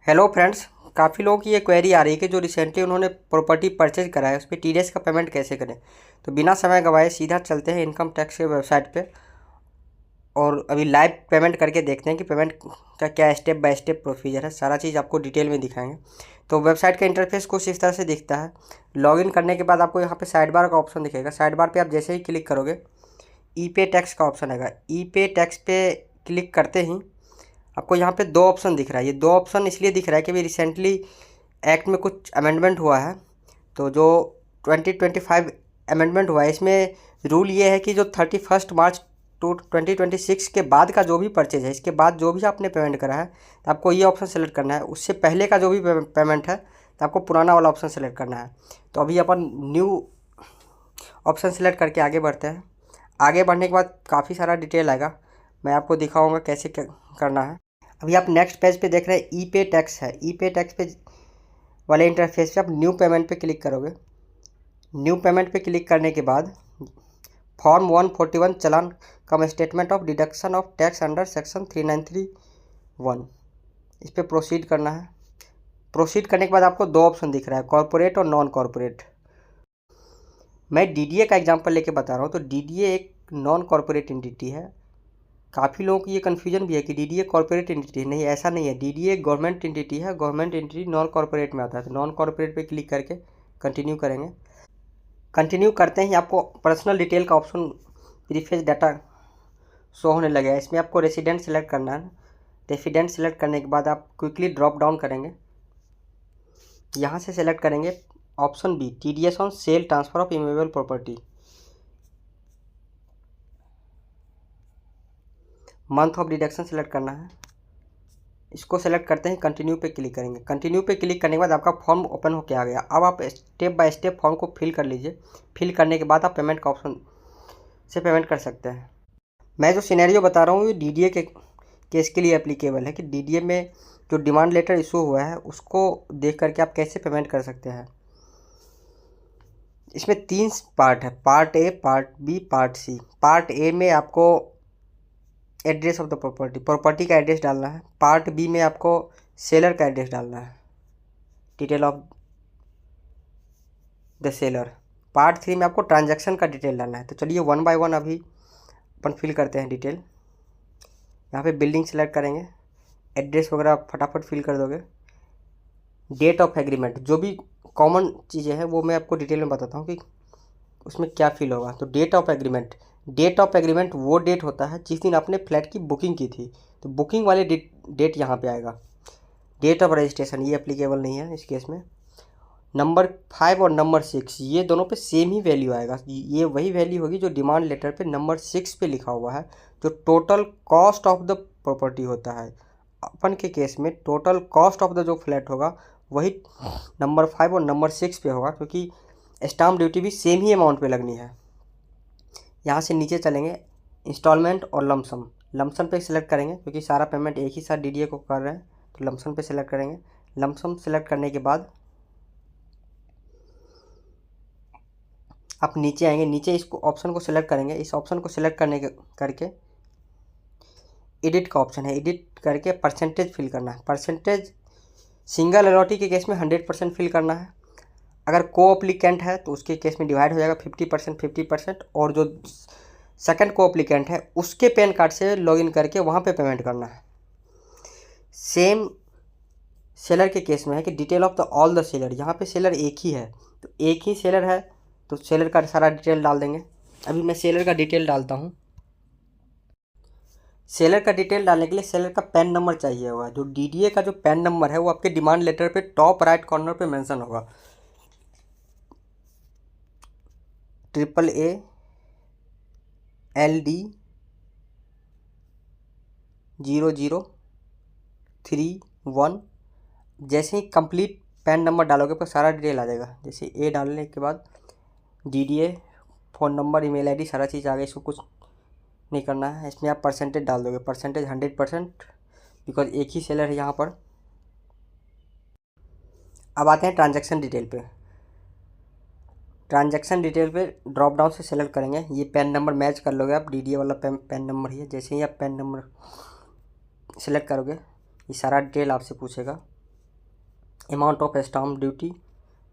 Hello friends. काफ़ी लोगों की ये क्वेरी आ रही है कि जो रिसेंटली उन्होंने प्रॉपर्टी परचेज करा है उस पर टीडीएस का पेमेंट कैसे करें। तो बिना समय गंवाए सीधा चलते हैं इनकम टैक्स के वेबसाइट पे और अभी लाइव पेमेंट करके देखते हैं कि पेमेंट का क्या स्टेप बाय स्टेप प्रोसीजर है। सारा चीज़ आपको डिटेल में दिखाएंगे। तो वेबसाइट का इंटरफेस कुछ इस तरह से दिखता है। लॉगिन करने के बाद आपको यहाँ पे साइड बार का ऑप्शन दिखेगा। साइड बार पे आप जैसे ही क्लिक करोगे ई पे टैक्स का ऑप्शन आएगा। ई पे टैक्स पे क्लिक करते ही आपको यहाँ पे दो ऑप्शन दिख रहा है। ये दो ऑप्शन इसलिए दिख रहा है कि भी रिसेंटली एक्ट में कुछ अमेंडमेंट हुआ है। तो जो 2025 अमेंडमेंट हुआ है इसमें रूल ये है कि जो 31 मार्च 2026 के बाद का जो भी परचेज है, इसके बाद जो भी आपने पेमेंट करा है तो आपको ये ऑप्शन सेलेक्ट करना है। उससे पहले का जो भी पेमेंट है तो आपको पुराना वाला ऑप्शन सेलेक्ट करना है। तो अभी अपन न्यू ऑप्शन सेलेक्ट करके आगे बढ़ते हैं। आगे बढ़ने के बाद काफ़ी सारा डिटेल आएगा, मैं आपको दिखाऊंगा कैसे करना है। अभी आप नेक्स्ट पेज पे देख रहे हैं ई पे टैक्स है। ई पे टैक्स पे वाले इंटरफेस पे आप न्यू पेमेंट पे क्लिक करोगे। न्यू पेमेंट पे क्लिक करने के बाद form 141 challan come statement of deduction of tax under section 3931 इस पर प्रोसीड करना है। प्रोसीड करने के बाद आपको दो ऑप्शन दिख रहा है, कॉर्पोरेट और नॉन कॉर्पोरेट। मैं डीडीए का एग्जांपल लेके बता रहा हूँ। तो डीडीए एक नॉन कॉर्पोरेट एंटिटी है। काफ़ी लोगों को ये कन्फ्यूजन भी है कि डीडीए कॉर्पोरेट एंटिटी नहीं, ऐसा नहीं है। डीडीए गवर्नमेंट एंटिटी है। गवर्नमेंट एंटिटी नॉन कॉर्पोरेट में आता है। तो नॉन कॉर्पोरेट पे क्लिक करके कंटिन्यू करेंगे। कंटिन्यू करते ही आपको पर्सनल डिटेल का ऑप्शन प्रीफेस डाटा शो होने लगेगा। इसमें आपको रेसिडेंट सेलेक्ट करना है। रेसिडेंट सेलेक्ट करने के बाद आप क्विकली ड्रॉप डाउन करेंगे। यहाँ से सेलेक्ट करेंगे option B, TDS on sale transfer of immovable property. Month of deduction select करना है। इसको सेलेक्ट करते हैं, कंटिन्यू पे क्लिक करेंगे। कंटिन्यू पे क्लिक करने के बाद आपका फॉर्म ओपन होके आ गया। अब आप स्टेप बाय स्टेप फॉर्म को फिल कर लीजिए। फिल करने के बाद आप पेमेंट का ऑप्शन से पेमेंट कर सकते हैं। मैं जो सिनेरियो बता रहा हूँ ये डीडीए के केस के लिए एप्लीकेबल है कि डीडीए में जो डिमांड लेटर इशू हुआ है उसको देख करके आप कैसे पेमेंट कर सकते हैं। इसमें 3 पार्ट है, part A, part B, part C. Part A में आपको एड्रेस ऑफ द प्रॉपर्टी का एड्रेस डालना है। पार्ट बी में आपको सेलर का एड्रेस डालना है, detail of the seller. Part 3 में आपको ट्रांजैक्शन का डिटेल डालना है। तो चलिए वन बाय वन अभी अपन फिल करते हैं डिटेल। यहाँ पे बिल्डिंग सेलेक्ट करेंगे, एड्रेस वगैरह फटाफट फिल कर दोगे। डेट ऑफ एग्रीमेंट, जो भी कॉमन चीज़ें हैं वो मैं आपको डिटेल में बताता हूँ कि उसमें क्या फिल होगा। तो date of agreement, date of agreement वो डेट होता है जिस दिन आपने फ्लैट की बुकिंग की थी। तो बुकिंग वाले डेट यहाँ पे आएगा। डेट ऑफ रजिस्ट्रेशन ये एप्लीकेबल नहीं है इस केस में। नंबर 5 और नंबर 6 ये दोनों पे सेम ही वैल्यू आएगा। ये वही वैल्यू होगी जो डिमांड लेटर पे नंबर 6 पे लिखा हुआ है, जो total cost of the property होता है। अपन के केस में टोटल कॉस्ट ऑफ द जो फ्लैट होगा वही नंबर 5 और नंबर 6 पे होगा, क्योंकि स्टाम्प ड्यूटी भी सेम ही अमाउंट पे लगनी है। यहाँ से नीचे चलेंगे, इंस्टॉलमेंट और लमसम। लमसम पे सिलेक्ट करेंगे क्योंकि सारा पेमेंट एक ही साथ डीडीए को कर रहे हैं। तो लमसम पे सिलेक्ट करेंगे। लमसम सेलेक्ट करने के बाद आप नीचे आएंगे। नीचे इसको ऑप्शन को सिलेक्ट करेंगे। इस ऑप्शन को सिलेक्ट करके एडिट का ऑप्शन है, एडिट करके परसेंटेज फिल करना है। परसेंटेज सिंगल अलॉटी के केस में 100% फिल करना है। अगर को अप्लीकेंट है तो उसके केस में डिवाइड हो जाएगा 50% 50%। और जो सेकंड को अप्लीकेंट है उसके पैन कार्ड से लॉगिन करके वहाँ पे पेमेंट करना है। सेम सेलर के केस में है कि detail of the all the seller, यहाँ पे सेलर एक ही है तो एक ही सेलर है तो सेलर का सारा डिटेल डाल देंगे। अभी मैं सेलर का डिटेल डालता हूँ। सेलर का डिटेल डालने के लिए सेलर का पैन नंबर चाहिए होगा। जो डीडीए का जो पैन नंबर है वो आपके डिमांड लेटर पे टॉप राइट कॉर्नर पे मेंशन होगा। AALD0031। जैसे ही कंप्लीट पैन नंबर डालोगे तो सारा डिटेल आ जाएगा। जैसे ए डालने के बाद DDA, phone number, email ID, सारा चीज़ आ गया। इसको कुछ नहीं करना है। इसमें आप परसेंटेज डाल दोगे, परसेंटेज 100%, बिकॉज एक ही सेलर है यहाँ पर। अब आते हैं ट्रांजैक्शन डिटेल पे। ट्रांजैक्शन डिटेल पे ड्रॉप डाउन से सेलेक्ट करेंगे। ये पैन नंबर मैच कर लोगे आप, डीडीए वाला पैन नंबर ही है। जैसे ही आप पैन नंबर सेलेक्ट करोगे ये सारा डिटेल आपसे पूछेगा। अमाउंट ऑफ स्टाम्प ड्यूटी,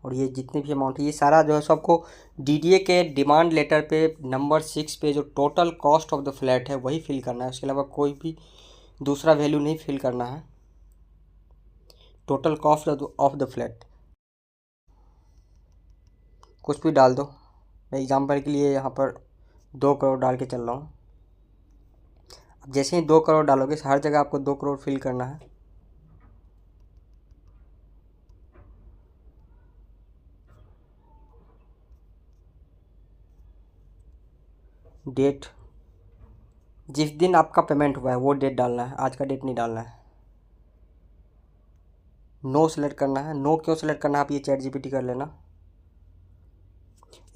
और ये जितने भी अमाउंट है ये सारा जो है सो आपको डीडीए के डिमांड लेटर पे नंबर 6 पे जो total cost of the flat है वही फिल करना है। उसके अलावा कोई भी दूसरा वैल्यू नहीं फिल करना है। Total cost of the flat कुछ भी डाल दो। मैं एग्जांपल के लिए यहाँ पर 2 करोड़ डाल के चल रहा हूँ। अब जैसे ही 2 करोड़ डालोगे हर जगह आपको 2 करोड़ फिल करना है। डेट, जिस दिन आपका पेमेंट हुआ है वो डेट डालना है, आज का डेट नहीं डालना है। नो सेलेक्ट करना है। नो क्यों सेलेक्ट करना है आप ये चैट जीपीटी कर लेना।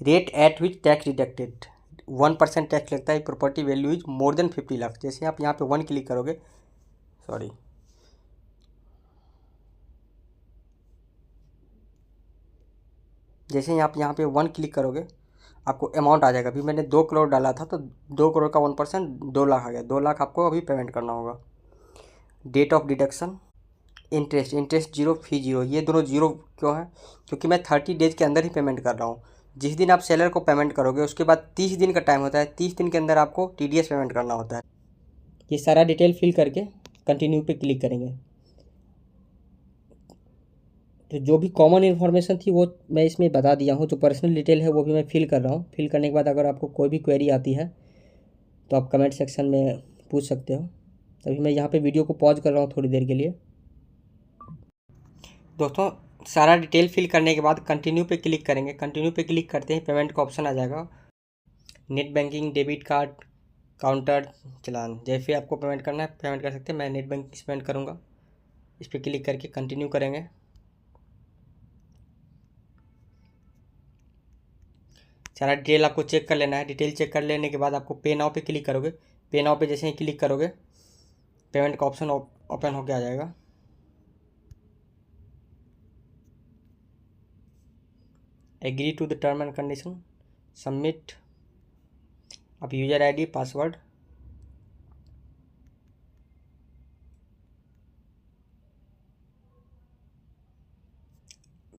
Rate at which tax deducted, 1% tax लगता है property value is more than 50 lakh. जैसे आप यहाँ पे 1 क्लिक करोगे, सॉरी, जैसे ही आप यहाँ पे 1 क्लिक करोगे आपको अमाउंट आ जाएगा। अभी मैंने 2 करोड़ डाला था तो 2 करोड़ का 1% 2 लाख आ गया। 2 लाख आपको अभी पेमेंट करना होगा। Date of deduction, interest zero, fee zero. ये दोनों जीरो क्यों है? क्योंकि मैं 30 डेज के अंदर ही पेमेंट कर रहा हूँ। जिस दिन आप सेलर को पेमेंट करोगे उसके बाद 30 दिन का टाइम होता है। 30 दिन के अंदर आपको टीडीएस पेमेंट करना होता है। ये सारा डिटेल फिल करके कंटिन्यू पे क्लिक करेंगे तो जो भी कॉमन इन्फॉर्मेशन थी वो मैं इसमें बता दिया हूँ। जो पर्सनल डिटेल है वो भी मैं फिल कर रहा हूँ। फिल करने के बाद अगर आपको कोई भी क्वेरी आती है तो आप कमेंट सेक्शन में पूछ सकते हो। तभी मैं यहाँ पे वीडियो को पॉज कर रहा हूँ थोड़ी देर के लिए। दोस्तों सारा डिटेल फिल करने के बाद कंटिन्यू पे क्लिक करेंगे। कंटिन्यू पे क्लिक करते ही पेमेंट का ऑप्शन आ जाएगा। Net banking, debit card, counter, challan, जैसे आपको पेमेंट करना है पेमेंट कर सकते हैं। मैं नेट बैंकिंग से पेमेंट करूँगा। इस पर क्लिक करके कंटिन्यू करेंगे। सारा डिटेल आपको चेक कर लेना है। डिटेल चेक कर लेने के बाद आपको पे नाउ पे क्लिक करोगे। पे नाउ पे जैसे ही क्लिक करोगे पेमेंट का ऑप्शन ओपन होकर आ जाएगा। Agree to the term and condition, submit. अब यूज़र आईडी, पासवर्ड